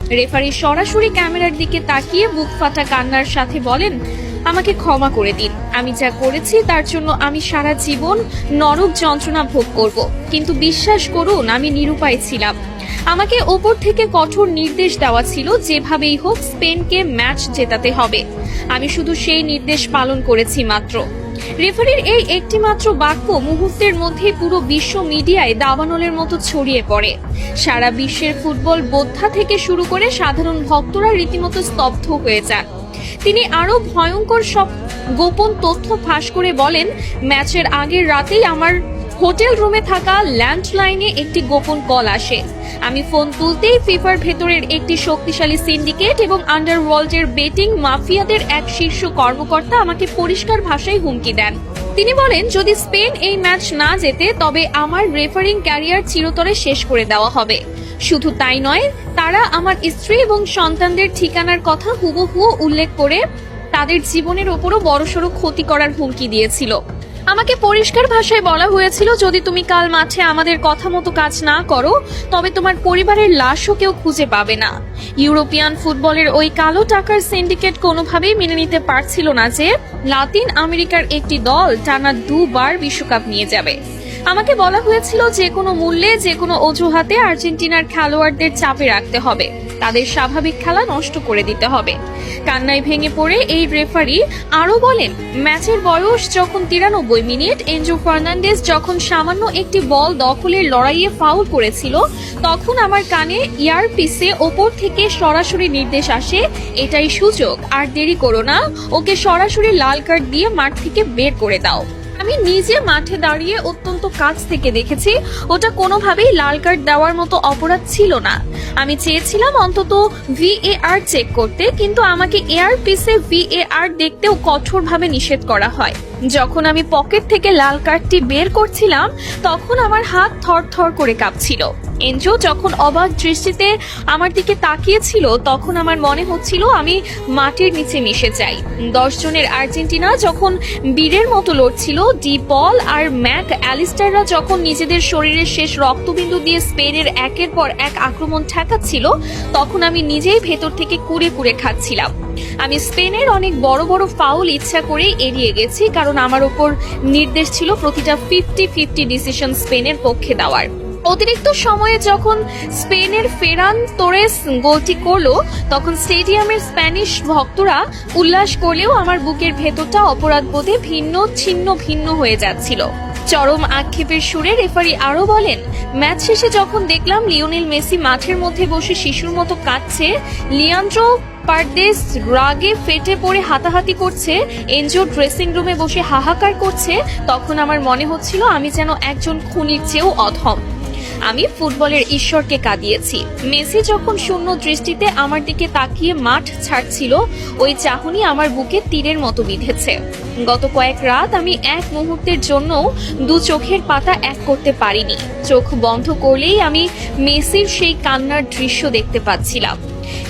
Referee সরাসরি ক্যামেরার দিকে তাকিয়ে বুক ফাটা কান্নার সাথে বলেন, আমাকে ক্ষমা করে দিন। আমি যা করেছি তার জন্য আমি সারা জীবন নরক যন্ত্রণা ভোগ করব, কিন্তু বিশ্বাস করুন আমি নিরুপায় ছিলাম। আমাকে ওপর থেকে কঠোর নির্দেশ দেওয়া ছিল যেভাবেই হোক স্পেনকে ম্যাচ জেতাতে হবে। আমি শুধু সেই নির্দেশ পালন করেছি মাত্র। রেফারির এই একটি মাত্র বাক্য মুহূর্তের মধ্যে পুরো বিশ্ব মিডিয়ায় দাবানলের মতো ছড়িয়ে পড়ে। সারা বিশ্বের ফুটবল বোদ্ধা থেকে শুরু করে সাধারণ ভক্তরা রীতিমতো স্তব্ধ হয়ে যান। তিনি আরো ভয়ঙ্কর সব গোপন তথ্য ফাঁস করে বলেন, ম্যাচের আগের রাতেই আমার হোটেল রুমে থাকা ল্যান্ডলাইনে একটি গোপন কল আসে। আমি ফোন তুলতেই ফিফার ভেতরের একটি শক্তিশালী সিন্ডিকেট এবং আন্ডারওয়ার্ল্ডের বেটিং মাফিয়াদের এক শীর্ষ কর্মকর্তা আমাকে পরিষ্কার ভাষায় হুমকি দেন। তিনি বলেন, যদি স্পেন এই ম্যাচ না জেতে তবে আমার রেফারিং ক্যারিয়ার চিরতরে শেষ করে দেওয়া হবে। শুধু তাই নয়, তারা আমার স্ত্রী এবং সন্তানদের ঠিকানার কথা হুবহু উল্লেখ করে তাদের জীবনের ওপরও বড়সড় ক্ষতি করার হুমকি দিয়েছিল। আমাকে পরিষ্কার ভাষায় বলা হয়েছিল, যদি তুমি কাল মাঠে আমাদের কথা মতো কাজ না করো তবে তোমার পরিবারের লাশও কেউ খুঁজে পাবে না। ইউরোপিয়ান ফুটবলের ওই কালো টাকার সিন্ডিকেট কোনোভাবেই মেনে নিতে পারছিল না যে লাতিন আমেরিকার একটি দল টানা 2 বার বিশ্বকাপ নিয়ে যাবে। আমাকে বলা হয়েছিল যে কোনো মূল্যে যে কোনো অজুহাতে আর্জেন্টিনার খেলোয়াড়দের চাপে রাখতে হবে, তাদের স্বাভাবিক খেলা নষ্ট করে দিতে হবে। কান্নায় ভেঙে পড়ে এই রেফারি আরো বলেন, ম্যাচের বয়স যখন 93 মিনিট, এনজো ফার্নান্ডেজ যখন সামান্য একটি বল দখলের লড়াইয়ে ফাউল করেছিল, তখন আমার কানে ইয়ারপিসে ওপর থেকে সরাসরি নির্দেশ আসে, এটাই সুযোগ, আর দেরি করো না, ওকে সরাসরি লাল কার্ড দিয়ে মাঠ থেকে বের করে দাও। আমি নিজে মাঠে দাঁড়িয়ে অত্যন্ত কাছ থেকে দেখেছি, ওটা কোনোভাবেই লাল কার্ড দেওয়ার মতো অপরাধ ছিল না। আমি চেয়েছিলাম অন্তত VAR চেক করতে, কিন্তু আমাকে এয়ারপিসে VAR দেখতেও কঠোরভাবে নিষেধ করা হয়। যখন আমি পকেট থেকে লাল কার্ডটি বের করছিলাম তখন আমার হাত থরথর করে কাঁপছিল। এনজো যখন অবাক দৃষ্টিতে আমার দিকে তাকিয়েছিল তখন আমার মনে হচ্ছিল আমি মাটির নিচে মিশে যাই। 10 জনের আর্জেন্টিনা যখন বীরের মতো লড়ছিল, ডি পল আর ম্যাক অ্যালিস্টাররা যখন নিজেদের শরীরের শেষ রক্তবিন্দু দিয়ে স্পেনের একের পর এক আক্রমণ ঠেকাচ্ছিল, তখন আমি নিজেই ভেতর থেকে কুড়ে কুড়ে খাচ্ছিলাম। আমি স্পেনের অনেক বড় বড় ফাউল ইচ্ছা করে এড়িয়ে গেছি, কারণ আমার উপর নির্দেশ ছিল প্রতিটা 50-50 ডিসিশন স্পেনের পক্ষে দেওয়ার। অতিরিক্ত সময়ে যখন স্পেনের ফেরান তোরেস গোলটি করলো তখন স্টেডিয়ামের স্প্যানিশ ভক্তরা উল্লাস করলেও আমার বুকের ভেতরটা অপরাধবোধে ভিন্ন হয়ে যাচ্ছিল। চরম আক্ষেপের সুরে রেফারি আরো বলেন, ম্যাচ শেষে যখন দেখলাম লিওনেল মেসি মাঠের মধ্যে বসে শিশুর মতো কাঁদছে, লিয়ান্ড্রো পারদেস রাগে ফেটে পড়ে হাতাহাতি করছে, এনজো ড্রেসিং রুমে বসে হাহাকার করছে, তখন আমার মনে হচ্ছিল আমি যেন একজন খুনির চেয়েও অধম। আমি ফুটবলের ঈশ্বরকে কাঁদিয়েছি। মেসি যখন শূন্য দৃষ্টিতে আমার দিকে তাকিয়ে মাঠ ছাড়ছিল, ওই চাহনি আমার বুকে তীরের মতো বিঁধেছে। গত কয়েক রাত আমি এক মুহূর্তের জন্য 2 চোখের পাতা এক করতে পারিনি। চোখ বন্ধ করলেই আমি মেসির সেই কান্নার দৃশ্য দেখতে পাচ্ছিলাম।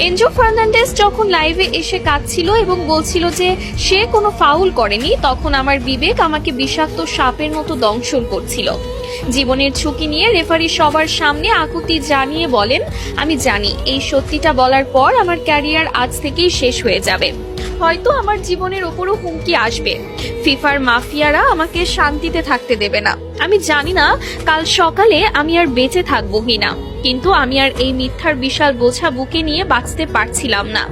এনজো ফার্নান্ডেজ যখন লাইভে এসে কাঁদছিল এবং বলছিল যে সে কোনো ফাউল করেনি, তখন আমার বিবেক আমাকে বিষাক্ত সাপের মতো দংশন করছিল। জীবনের ঝুঁকি নিয়ে রেফারি সবার সামনে আকুতি জানিয়ে বলেন, আমি জানি এই সত্যিটা বলার পর আমার ক্যারিয়ার আজ থেকেই শেষ হয়ে যাবে। হয়তো আমার জীবনের ওপরও হুমকি আসবে। ফিফার মাফিয়ারা আমাকে শান্তিতে থাকতে দেবে না। আমি জানি না কাল সকালে আমি আর বেঁচে থাকবো কিনা, কিন্তু আমি আর এই মিথ্যার বিশাল বোঝা বুকে নিয়ে বাঁচতে পারছিলাম না।